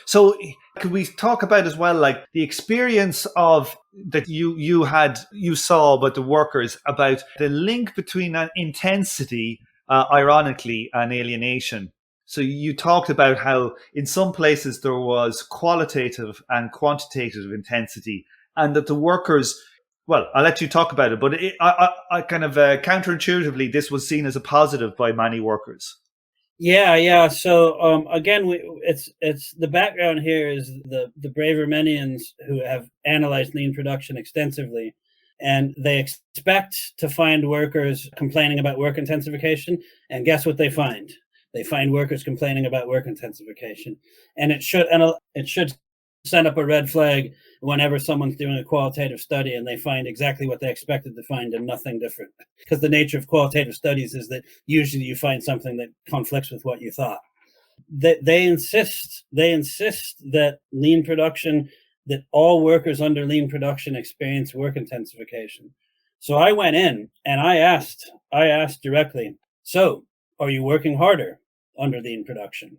So could we talk about as well, like the experience of that you saw about the workers, about the link between an intensity, ironically, and alienation? So you talked about how in some places there was qualitative and quantitative intensity, and that the workers, well, I'll let you talk about it, but I kind of counterintuitively, this was seen as a positive by many workers. Yeah. So again, it's the background here is the Bravermanians who have analyzed lean production extensively, and they expect to find workers complaining about work intensification. And guess what they find? They find workers complaining about work intensification, and it should send up a red flag whenever someone's doing a qualitative study and they find exactly what they expected to find and nothing different. Because the nature of qualitative studies is that usually you find something that conflicts with what you thought. They insist that lean production, that all workers under lean production experience work intensification. So I went in and I asked directly, so are you working harder under lean production?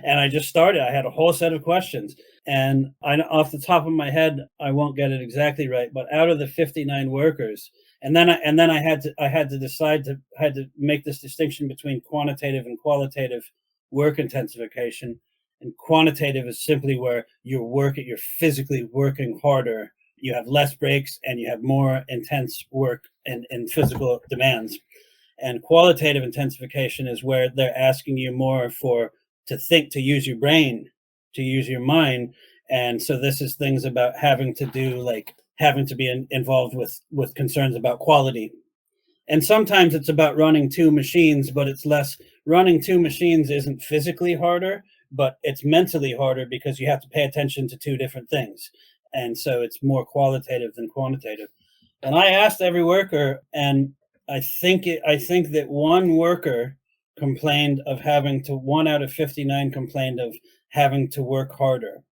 And I just started. I had a whole set of questions, and off the top of my head, I won't get it exactly right, but out of the 59 workers, and then I had to make this distinction between quantitative and qualitative work intensification. And quantitative is simply where you're physically working harder. You have less breaks and you have more intense work and physical demands. And qualitative intensification is where they're asking you more to think, to use your brain, to use your mind. And so this is things about having to be involved with concerns about quality. And sometimes it's about running two machines, but it's less. Running two machines isn't physically harder, but it's mentally harder because you have to pay attention to two different things. And so it's more qualitative than quantitative. And I asked every worker, and I think that one worker complained of one out of 59 complained of having to work harder.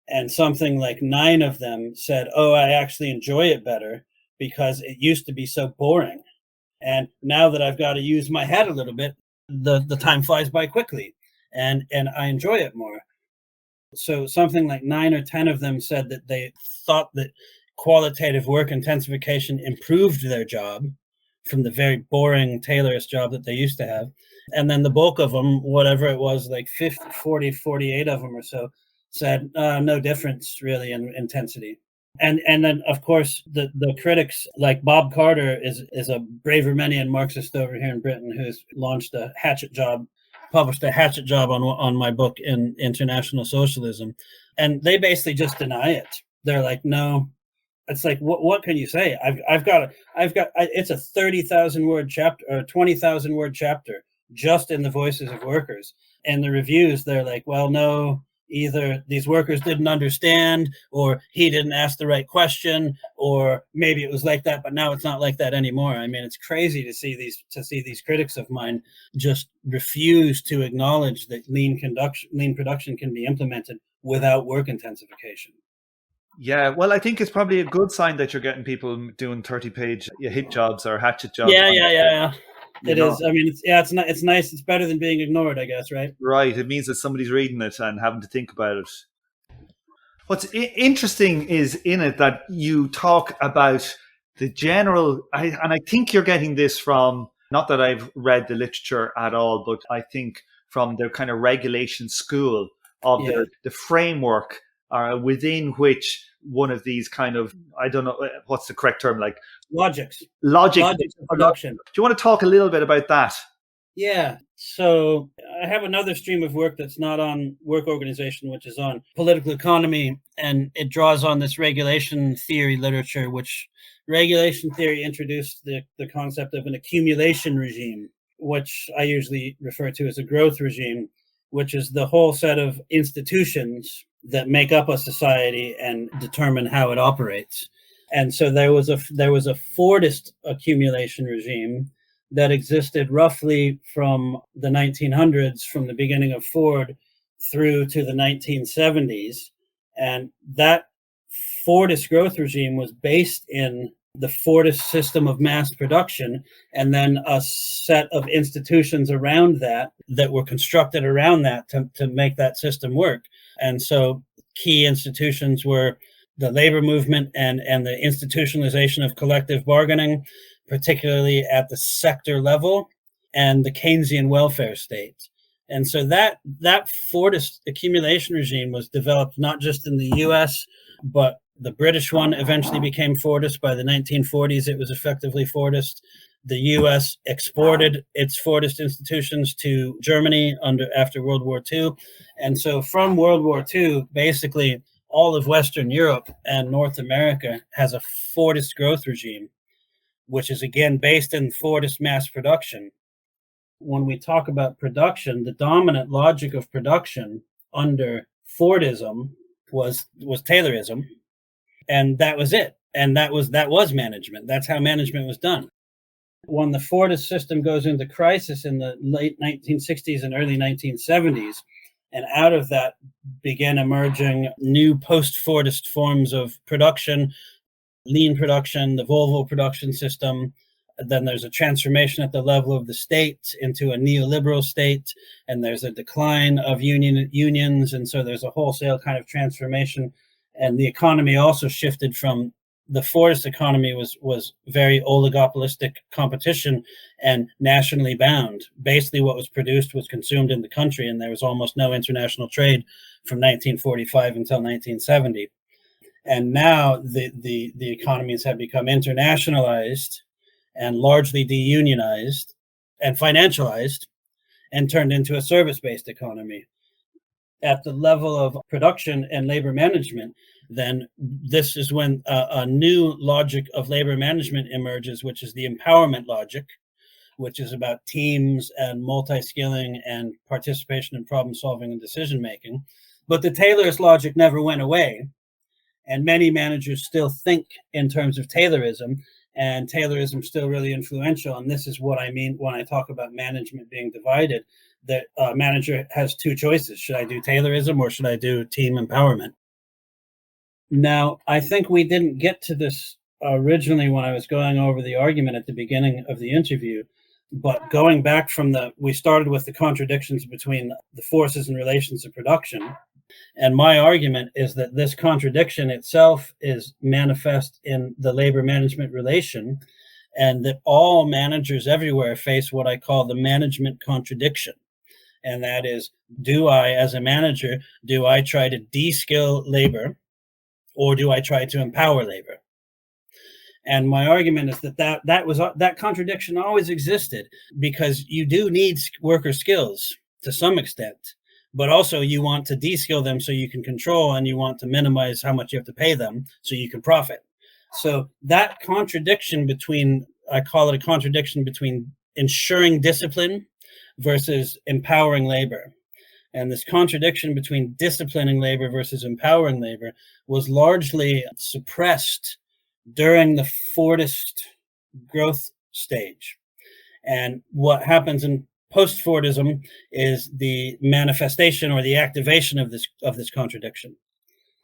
And something like 9 of them said, oh, I actually enjoy it better because it used to be so boring. And now that I've got to use my head a little bit, the time flies by quickly and I enjoy it more. So something like 9 or 10 of them said that they thought that qualitative work intensification improved their job from the very boring tailorist job that they used to have. And then the bulk of them, whatever it was, like 50, 40, 48 of them or so, said no difference really in intensity. And then, of course, the critics, like Bob Carter is a Bravermanian Marxist over here in Britain who's published a hatchet job on my book in International Socialism. And they basically just deny it. They're like, no. It's like, what can you say? It's a 30,000 word chapter or 20,000 word chapter just in the voices of workers. And the reviews, they're like, well, no, either these workers didn't understand, or he didn't ask the right question, or maybe it was like that, but now it's not like that anymore. I mean, it's crazy to see these critics of mine just refuse to acknowledge that lean production can be implemented without work intensification. Yeah, well, I think it's probably a good sign that you're getting people doing 30-page hit jobs or hatchet jobs. Yeah. It is. I mean, it's nice. It's better than being ignored, I guess, right? Right. It means that somebody's reading it and having to think about it. What's interesting is in it that you talk about the general, and I think you're getting this from, not that I've read the literature at all, but I think from the kind of regulation school of the framework within which one of these kind of, I don't know, what's the correct term, like logics of production. Do you want to talk a little bit about that? Yeah. So I have another stream of work that's not on work organization, which is on political economy, and it draws on this regulation theory literature, which regulation theory introduced the concept of an accumulation regime, which I usually refer to as a growth regime, which is the whole set of institutions that make up a society and determine how it operates. And so there was a Fordist accumulation regime that existed roughly from the 1900s, from the beginning of Ford through to the 1970s. And that Fordist growth regime was based in the Fordist system of mass production, and then a set of institutions around that were constructed around that to make that system work. And so key institutions were the labor movement and the institutionalization of collective bargaining, particularly at the sector level, and the Keynesian welfare state. And so that Fordist accumulation regime was developed not just in the US, but the British one eventually became Fordist. By the 1940s, it was effectively Fordist. The US exported its Fordist institutions to Germany after World War II. And so from World War II, basically all of Western Europe and North America has a Fordist growth regime, which is again based in Fordist mass production. When we talk about production, the dominant logic of production under Fordism was Taylorism, and that was it. And that was management. That's how management was done. When the Fordist system goes into crisis in the late 1960s and early 1970s, and out of that began emerging new post-Fordist forms of production, lean production, the Volvo production system. Then there's a transformation at the level of the state into a neoliberal state, and there's a decline of unions, and so there's a wholesale kind of transformation. And the economy also shifted from the Fordist economy was very oligopolistic competition and nationally bound. Basically, what was produced was consumed in the country, and there was almost no international trade from 1945 until 1970. And now the economies have become internationalized and largely deunionized and financialized and turned into a service-based economy. At the level of production and labor management, then this is when a new logic of labor management emerges, which is the empowerment logic, which is about teams and multi-skilling and participation in problem solving and decision making. But the Taylorist logic never went away, and many managers still think in terms of Taylorism, and Taylorism is still really influential. And this is what I mean when I talk about management being divided, that a manager has two choices. Should I do Taylorism or should I do team empowerment? Now, I think we didn't get to this originally when I was going over the argument at the beginning of the interview, but going back from we started with the contradictions between the forces and relations of production. And my argument is that this contradiction itself is manifest in the labor management relation, and that all managers everywhere face what I call the management contradiction. And that is, do I, as a manager, do I try to de-skill labor, or do I try to empower labor? And my argument is that contradiction always existed, because you do need worker skills to some extent, but also you want to de-skill them so you can control, and you want to minimize how much you have to pay them so you can profit. So that contradiction I call it a contradiction between ensuring discipline versus empowering labor. And this contradiction between disciplining labor versus empowering labor was largely suppressed during the Fordist growth stage. And what happens in post-Fordism is the manifestation or the activation of this contradiction.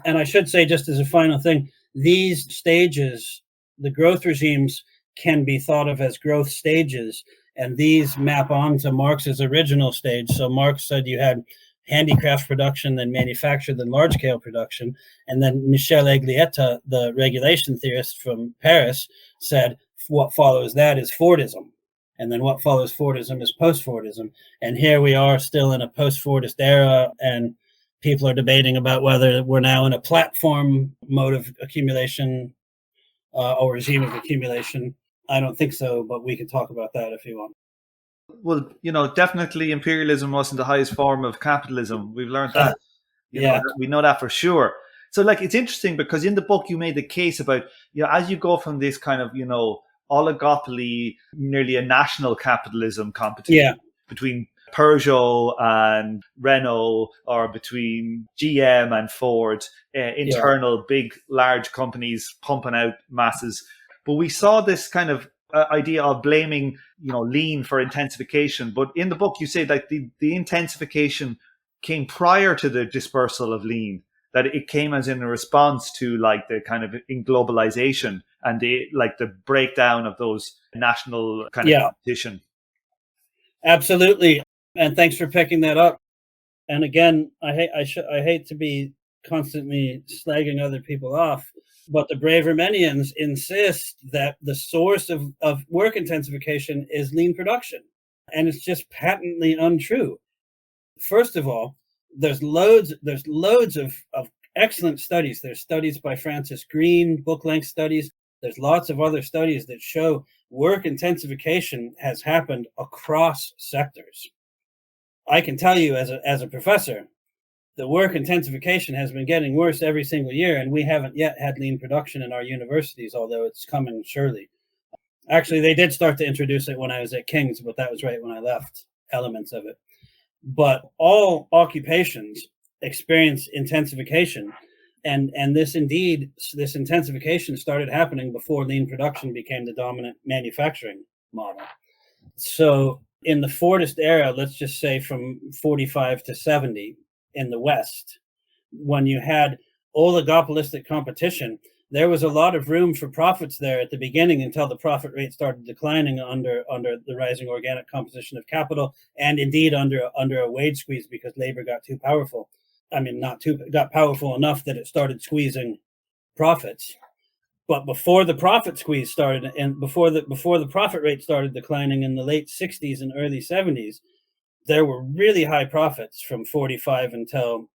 And I should say, just as a final thing, these stages, the growth regimes, can be thought of as growth stages, and these map onto Marx's original stage. So Marx said you had handicraft production, then manufacture, then large-scale production. And then Michel Eglietta, the regulation theorist from Paris, said what follows that is Fordism. And then what follows Fordism is post-Fordism. And here we are still in a post-Fordist era, and people are debating about whether we're now in a platform mode of accumulation or regime of accumulation. I don't think so, but we can talk about that if you want. Well, definitely imperialism wasn't the highest form of capitalism. We've learned that. We know that for sure. So, it's interesting because in the book you made the case about, as you go from this kind of, oligopoly, nearly a national capitalism competition between Peugeot and Renault, or between GM and Ford, internal big, large companies pumping out masses. But we saw this kind of idea of blaming, lean for intensification. But in the book, you say that the intensification came prior to the dispersal of lean, that it came as in a response to the kind of in globalization and the breakdown of those national kind of competition. Absolutely. And thanks for picking that up. And again, I hate to be constantly slagging other people off, but the Bravermanians insist that the source of work intensification is lean production. And it's just patently untrue. First of all, there's loads of excellent studies. There's studies by Francis Green, book-length studies. There's lots of other studies that show work intensification has happened across sectors. I can tell you as a professor, the work intensification has been getting worse every single year, and we haven't yet had lean production in our universities, although it's coming surely. Actually, they did start to introduce it when I was at King's, but that was right when I left, elements of it. But all occupations experience intensification, and this intensification started happening before lean production became the dominant manufacturing model. So in the Fordist era, let's just say from 45 to 70 in the West, when you had oligopolistic competition, there was a lot of room for profits there at the beginning until the profit rate started declining under the rising organic composition of capital, and indeed under a wage squeeze because labor got too powerful. I mean, got powerful enough that it started squeezing profits. But before the profit squeeze started, and before the profit rate started declining in the late 60s and early 70s, there were really high profits from 45 until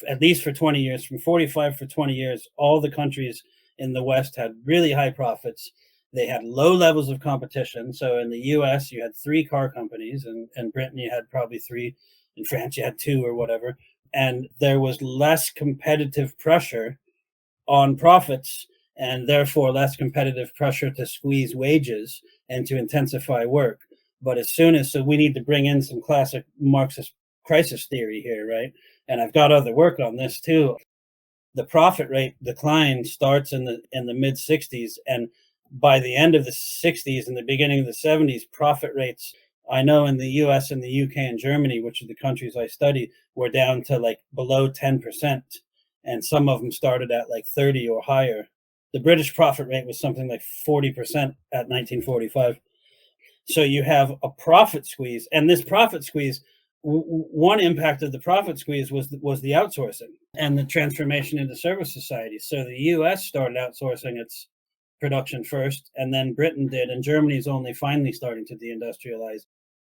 at least for 20 years. From 45 for 20 years, all the countries in the West had really high profits. They had low levels of competition. So in the US, you had 3 car companies, and in Britain, you had probably 3. In France, you had 2 or whatever. And there was less competitive pressure on profits, and therefore less competitive pressure to squeeze wages and to intensify work. But so we need to bring in some classic Marxist crisis theory here, right? And I've got other work on this too. The profit rate decline starts in the mid 60s, and by the end of the 60s and the beginning of the 70s, profit rates, I know in the US and the UK and Germany, which are the countries I study, were down to like below 10%. And some of them started at like 30 or higher. The British profit rate was something like 40% at 1945. So you have a profit squeeze, and this profit squeeze, one impact of the profit squeeze was the outsourcing and the transformation into service societies. So the US started outsourcing its production first, and then Britain did, and Germany is only finally starting to deindustrialize.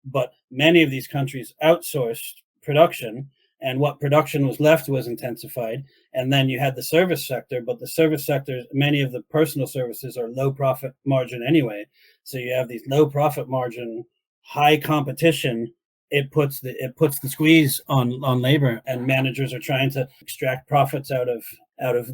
But many of these countries outsourced production, and what production was left was intensified. And then you had the service sector, but the service sector, many of the personal services are low profit margin anyway. So you have these low profit margin, high competition. It puts the squeeze on labor, and managers are trying to extract profits out of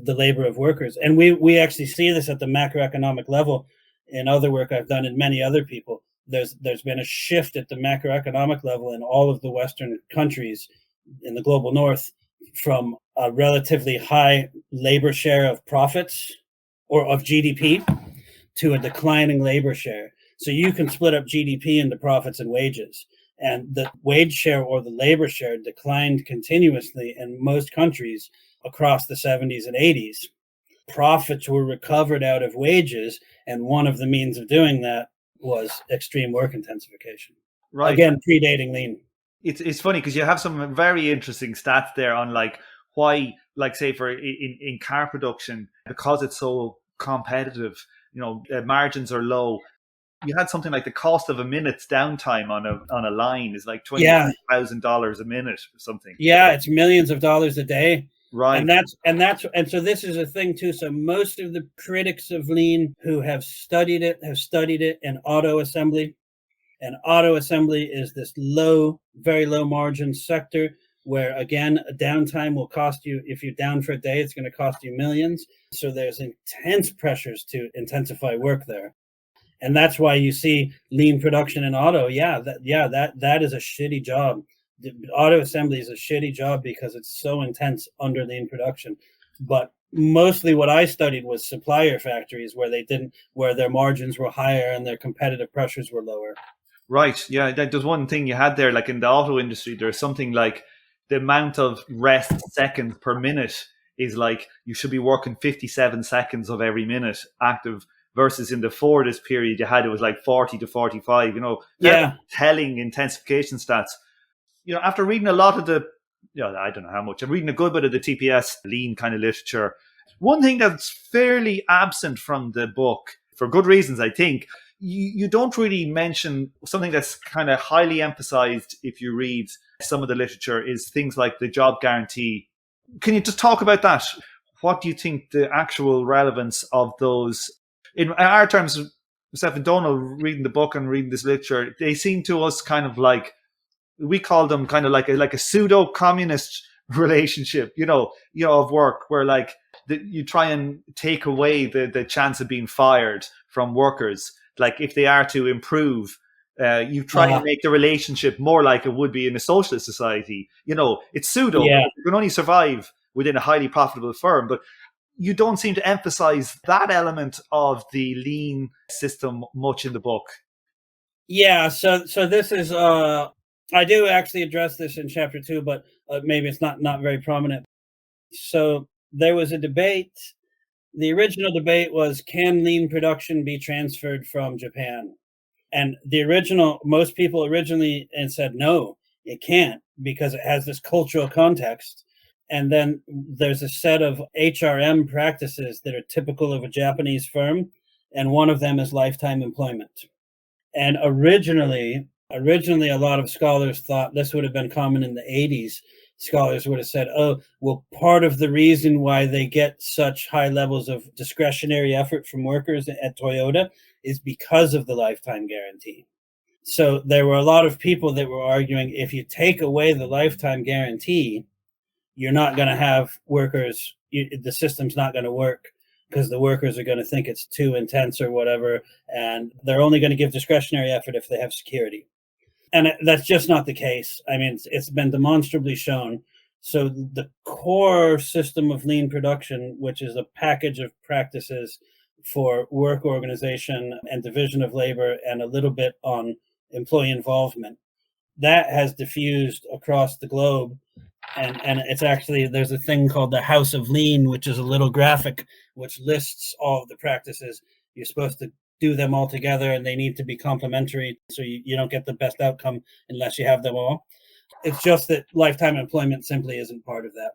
the labor of workers. And we actually see this at the macroeconomic level in other work I've done in many other people. There's been a shift at the macroeconomic level in all of the Western countries in the global North from a relatively high labor share of profits or of GDP to a declining labor share. So you can split up GDP into profits and wages. And the wage share or the labor share declined continuously in most countries across the 70s and 80s. Profits were recovered out of wages, and one of the means of doing that was extreme work intensification. Right. Again, predating lean. It's funny because you have some very interesting stats there on like why, like say for in car production, because it's so competitive, margins are low. You had something like the cost of a minute's downtime on a line is like $20,000 a minute or something. Yeah, it's millions of dollars a day. Right. And so this is a thing too. So most of the critics of lean who have studied it in auto assembly. And auto assembly is this very low margin sector where, again, a downtime will cost you, if you're down for a day, it's going to cost you millions. So there's intense pressures to intensify work there. And that's why you see lean production in auto. That is a shitty job. The auto assembly is a shitty job because it's so intense under lean production. But mostly what I studied was supplier factories where their margins were higher and their competitive pressures were lower. Right. Yeah. There's one thing you had there, like in the auto industry, there's something like the amount of rest seconds per minute is like you should be working 57 seconds of every minute active versus in the Fordist period, it was like 40 to 45, very Yeah. telling intensification stats. After reading a lot of the, I don't know how much, I'm reading a good bit of the TPS lean kind of literature. One thing that's fairly absent from the book, for good reasons, I think, you don't really mention something that's kind of highly emphasized if you read some of the literature, is things like the job guarantee. Can you just talk about that? What do you think the actual relevance of those, in our terms, Stephen Donald, reading the book and reading this literature, they seem to us kind of like, we call them kind of like a pseudo communist relationship, of work, where like you try and take away the chance of being fired from workers. Like if they are to improve, you try and make the relationship more like it would be in a socialist society. It's pseudo. Yeah. You can only survive within a highly profitable firm, but you don't seem to emphasize that element of the lean system much in the book. Yeah. So this is, I do actually address this in chapter 2, but maybe it's not very prominent. So there was a debate. The original debate was, can lean production be transferred from Japan? And most people originally said, no, it can't, because it has this cultural context. And then there's a set of HRM practices that are typical of a Japanese firm. And one of them is lifetime employment. And originally, a lot of scholars thought this would have been common in the 80s. Scholars would have said, oh, well, part of the reason why they get such high levels of discretionary effort from workers at Toyota is because of the lifetime guarantee. So there were a lot of people that were arguing, if you take away the lifetime guarantee, you're not going to have workers, the system's not going to work, because the workers are going to think it's too intense or whatever, and they're only going to give discretionary effort if they have security. And that's just not the case. I mean, it's been demonstrably shown. So the core system of lean production, which is a package of practices for work organization and division of labor and a little bit on employee involvement, that has diffused across the globe. And it's actually, there's a thing called the House of Lean, which is a little graphic which lists all of the practices. You're supposed to do them all together, and they need to be complementary, so you don't get the best outcome unless you have them all. It's just that lifetime employment simply isn't part of that.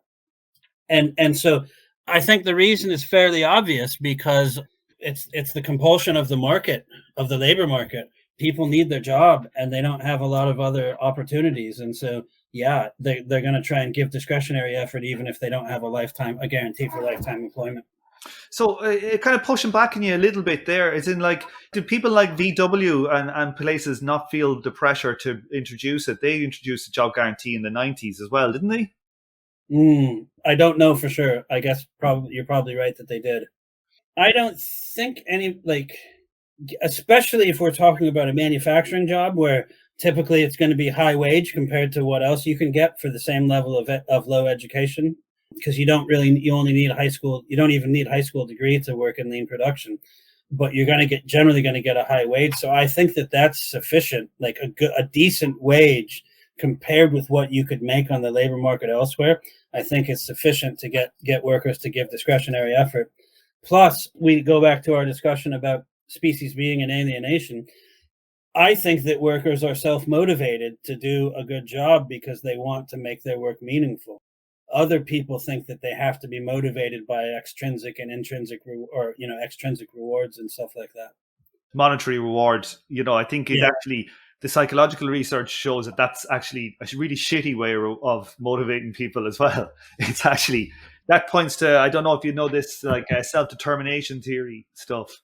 And so I think the reason is fairly obvious, because it's the compulsion of the market, of the labor market. People need their job, and they don't have a lot of other opportunities. And so, yeah, they're going to try and give discretionary effort, even if they don't have a guarantee for lifetime employment. So kind of pushing back on you a little bit there, is in like, do people like VW and places not feel the pressure to introduce it? They introduced a job guarantee in the 90s as well, didn't they? I don't know for sure. I guess you're probably right that they did. I don't think especially if we're talking about a manufacturing job, where typically it's going to be high wage compared to what else you can get for the same level of low education, because you only need high school. You don't even need high school degree to work in lean production, but you're generally going to get a high wage. So I think that that's sufficient, like a decent wage compared with what you could make on the labor market elsewhere. I think it's sufficient to get workers to give discretionary effort. Plus, we go back to our discussion about species being an alienation. I think that workers are self-motivated to do a good job because they want to make their work meaningful. Other people think that they have to be motivated by extrinsic and intrinsic extrinsic rewards and stuff like that. Monetary rewards, I think actually, the psychological research shows that that's actually a really shitty way of motivating people as well. It's actually, that points to, I don't know if you know this, like self-determination theory stuff.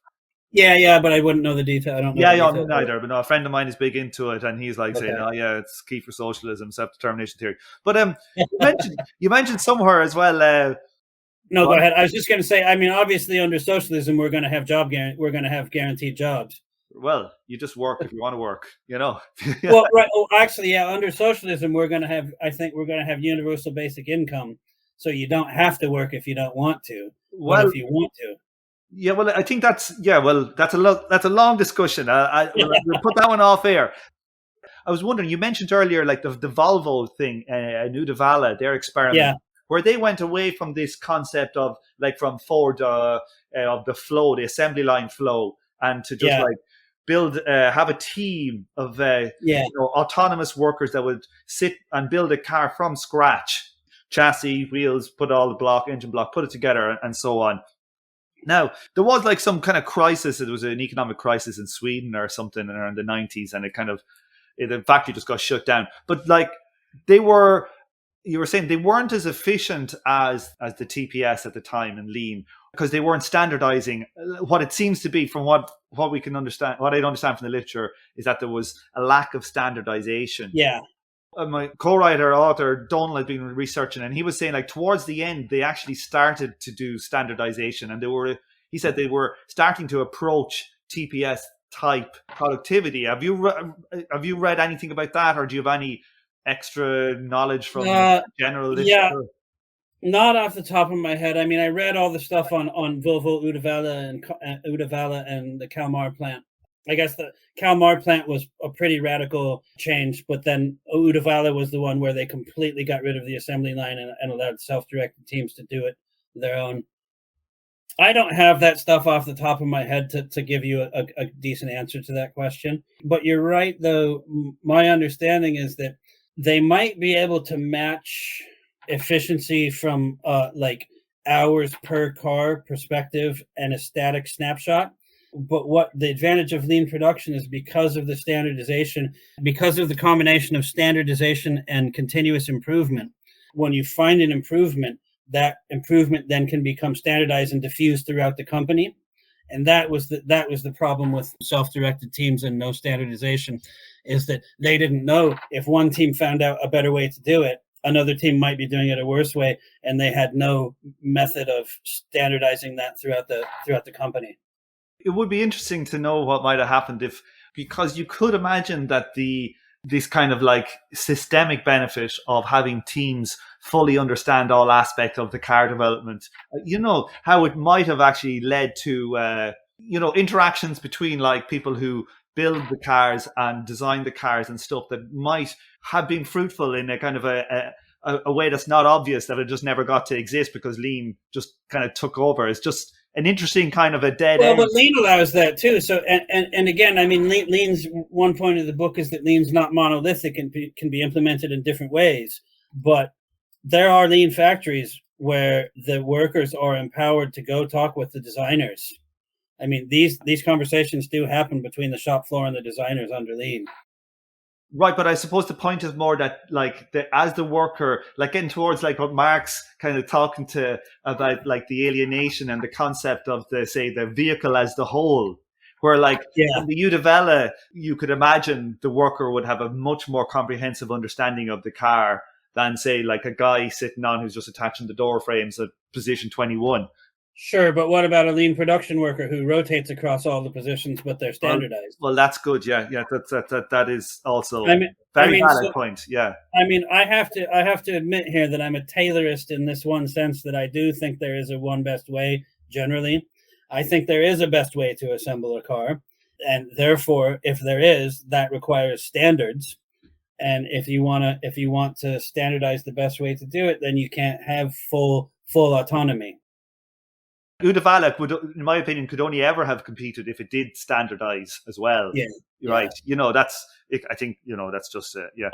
Yeah, but I wouldn't know the detail. I don't know. Yeah, me neither. But no, a friend of mine is big into it, and he's like saying, "Oh, yeah, it's key for socialism, self-determination theory." But you mentioned somewhere as well. No, go ahead. I was just going to say, I mean, obviously, under socialism, we're going to have guaranteed jobs. Well, you just work if you want to work, Well, right. Oh, actually, yeah. Under socialism, I think we're going to have universal basic income, so you don't have to work if you don't want to. Well, if you want to. Yeah, well, I think that's a long discussion. We'll put that one off air. I was wondering, you mentioned earlier, like the Volvo thing, New Devala, their experiment where they went away from this concept of like from Ford of the flow, the assembly line flow, and to just Yeah. like build, have a team of Yeah. autonomous workers that would sit and build a car from scratch, chassis, wheels, put all the engine block, put it together, and so on. Now, there was like some kind of crisis. It was an economic crisis in Sweden or something around the 90s, and the factory just got shut down. But like you were saying, they weren't as efficient as the TPS at the time in lean, because they weren't standardizing. What it seems to be, from what we can understand, what I understand from the literature, is that there was a lack of standardization. Yeah. My co-writer, author Donald, has been researching, and he was saying like towards the end they actually started to do standardization, and he said they were starting to approach TPS type productivity. Have you read anything about that, or do you have any extra knowledge from general literature? Yeah, not off the top of my head. I mean, I read all the stuff on Volvo Uddevalla and the Kalmar plant. I guess the Kalmar plant was a pretty radical change, but then Uddevalla was the one where they completely got rid of the assembly line and allowed self-directed teams to do it their own. I don't have that stuff off the top of my head to give you a decent answer to that question. But you're right, though. My understanding is that they might be able to match efficiency from like hours per car perspective and a static snapshot. But what the advantage of lean production is, because of the standardization, because of the combination of standardization and continuous improvement, when you find an improvement, that improvement then can become standardized and diffused throughout the company. And that was the problem with self-directed teams and no standardization, is that they didn't know if one team found out a better way to do it, another team might be doing it a worse way, and they had no method of standardizing that throughout the company. It would be interesting to know what might have happened because you could imagine that this kind of like systemic benefit of having teams fully understand all aspects of the car development, how it might have actually led to, interactions between like people who build the cars and design the cars and stuff that might have been fruitful in a kind of a way that's not obvious, that it just never got to exist because lean just kind of took over. It's just an interesting kind of a dead end. But lean allows that too. So, and again, I mean, lean's one point of the book is that lean's not monolithic and can be implemented in different ways. But there are lean factories where the workers are empowered to go talk with the designers. I mean, these conversations do happen between the shop floor and the designers under lean. Right, but I suppose the point is more that, like, as the worker, like getting towards like what Marx kind of talking to about, like the alienation and the concept of the vehicle as the whole, where like in the Uddevalla, you could imagine the worker would have a much more comprehensive understanding of the car than say like a guy sitting on who's just attaching the door frames at position 21. Sure, but what about a lean production worker who rotates across all the positions, but they're standardized? Well, that's good. Yeah. That is also very valid point. Yeah. I mean, I have to admit here that I'm a Taylorist in this one sense, that I do think there is a one best way. Generally, I think there is a best way to assemble a car, and therefore, if there is, that requires standards. And if you want to standardize the best way to do it, then you can't have full autonomy. Uddevalla in my opinion, could only ever have competed if it did standardize as well. Yeah, right. That's. I think that's just yeah.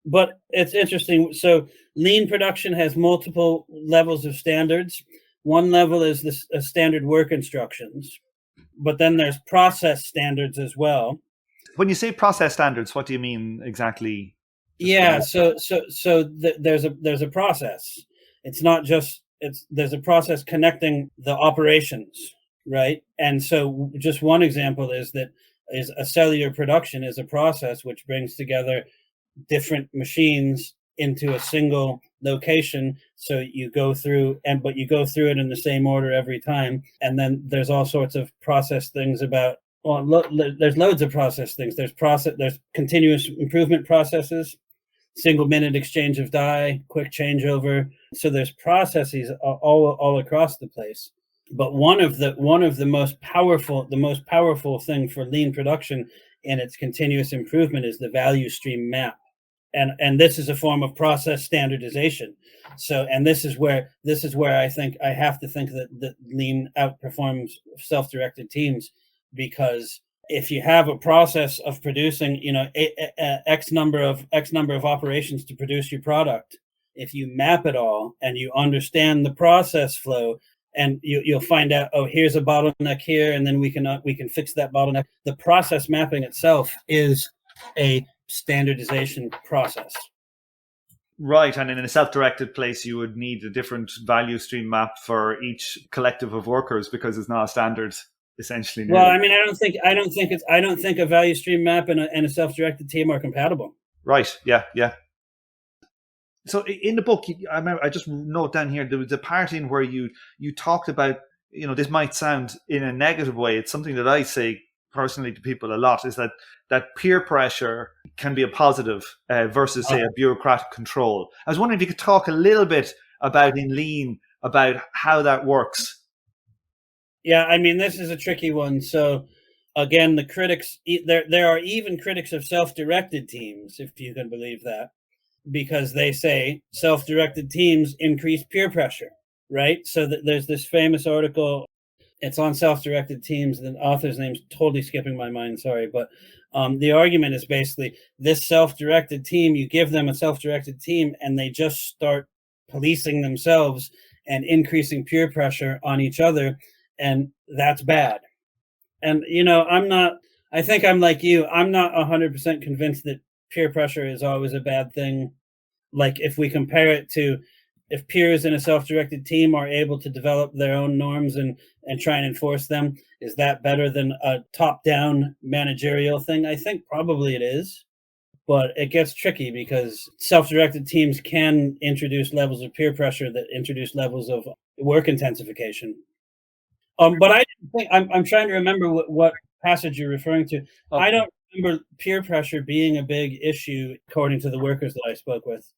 But it's interesting. So lean production has multiple levels of standards. One level is the standard work instructions, but then there's process standards as well. When you say process standards, what do you mean exactly? Yeah. So there's a process. It's not just. There's a process connecting the operations, right? And so just one example is a cellular production is a process which brings together different machines into a single location. So you go through but you go through it in the same order every time. And then there's all sorts of process things about, there's loads of process things. There's continuous improvement processes, single minute exchange of die, quick changeover. So there's processes all across the place. But one of the most powerful thing for lean production and its continuous improvement is the value stream map. and this is a form of process standardization. So, and this is where I think I have to think that lean outperforms self-directed teams, because if you have a process of producing, x number of operations to produce your product, if you map it all and you understand the process flow, and you'll find out, oh, here's a bottleneck here, and then we can fix that bottleneck. The process mapping itself is a standardization process. Right, and in a self-directed place, you would need a different value stream map for each collective of workers, because it's not a standard, essentially. Nearly. Well, I mean, I don't think a value stream map and a self-directed team are compatible. Right. Yeah. So in the book, I remember, I just note down here, there was a part in where you talked about, this might sound in a negative way. It's something that I say personally to people a lot, is that peer pressure can be a positive versus, say, a bureaucratic control. I was wondering if you could talk a little bit about in Lean, about how that works. Yeah, I mean, this is a tricky one. So again, the critics, there are even critics of self-directed teams, if you can believe that, because they say self-directed teams increase peer pressure, right? So there's this famous article, it's on self-directed teams. The author's name's totally skipping my mind, sorry. But the argument is basically this self-directed team, you give them a self-directed team and they just start policing themselves and increasing peer pressure on each other. And that's bad. And, I think I'm like you. I'm not 100% convinced that peer pressure is always a bad thing. Like if we compare it to, if peers in a self-directed team are able to develop their own norms and try and enforce them, is that better than a top-down managerial thing? I think probably it is, but it gets tricky because self-directed teams can introduce levels of peer pressure that introduce levels of work intensification. But I think I'm trying to remember what passage you're referring to. Okay. I don't remember peer pressure being a big issue according to the workers that I spoke with.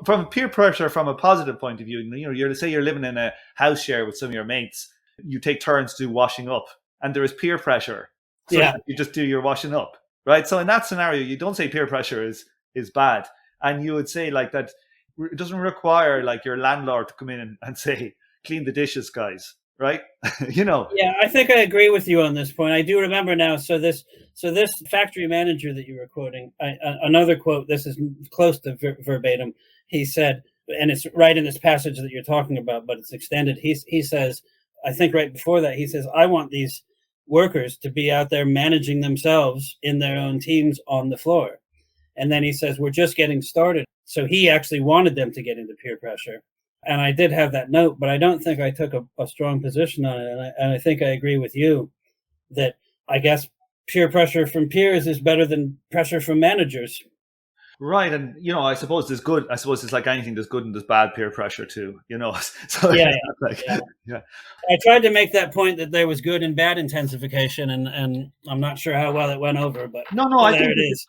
From peer pressure, from a positive point of view, you're say you're living in a house share with some of your mates, you take turns to do washing up, and there is peer pressure. So you just do your washing up, right? So in that scenario, you don't say peer pressure is bad, and you would say like that it doesn't require like your landlord to come in and say, clean the dishes, guys. Right? Yeah, I think I agree with you on this point. I do remember now. So this factory manager that you were quoting, another quote, this is close to verbatim. He said, and it's right in this passage that you're talking about, but it's extended. He says, I think right before that, he says, I want these workers to be out there managing themselves in their own teams on the floor. And then he says, we're just getting started. So he actually wanted them to get into peer pressure. And I did have that note, but I don't think I took a strong position on it. And I think I agree with you that I guess peer pressure from peers is better than pressure from managers. Right. And, I suppose there's good. I suppose it's like anything, there's good and there's bad peer pressure too, So yeah. I tried to make that point that there was good and bad intensification, and I'm not sure how well it went over, but I think it is.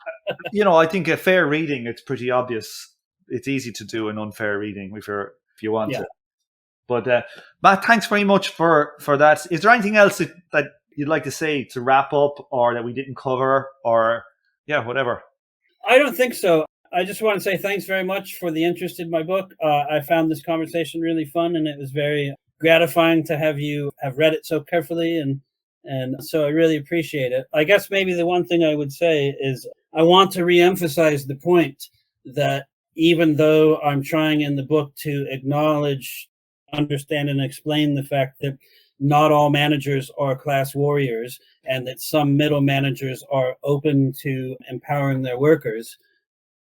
I think a fair reading, it's pretty obvious. It's easy to do an unfair reading if you want to. But Matt, thanks very much for that. Is there anything else that you'd like to say to wrap up, or that we didn't cover, or whatever? I don't think so. I just want to say thanks very much for the interest in my book. I found this conversation really fun, and it was very gratifying to have you have read it so carefully, and so I really appreciate it. I guess maybe the one thing I would say is I want to reemphasize the point that even though I'm trying in the book to acknowledge, understand, and explain the fact that not all managers are class warriors and that some middle managers are open to empowering their workers,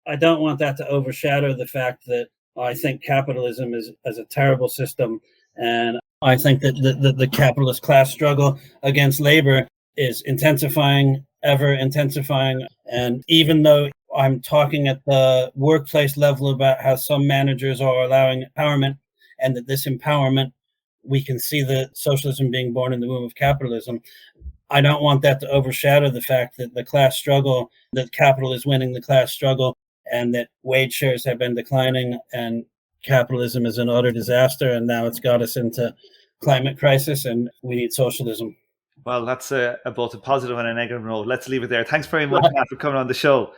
I don't want that to overshadow the fact that I think capitalism is a terrible system. And I think that the capitalist class struggle against labor is intensifying, ever intensifying. And even though I'm talking at the workplace level about how some managers are allowing empowerment, and that this empowerment, we can see the socialism being born in the womb of capitalism. I don't want that to overshadow the fact that the class struggle, that capital is winning the class struggle, and that wage shares have been declining, and capitalism is an utter disaster, and now it's got us into climate crisis, and we need socialism. Well, that's both a positive and a negative note. Let's leave it there. Thanks very much, Matt, for coming on the show.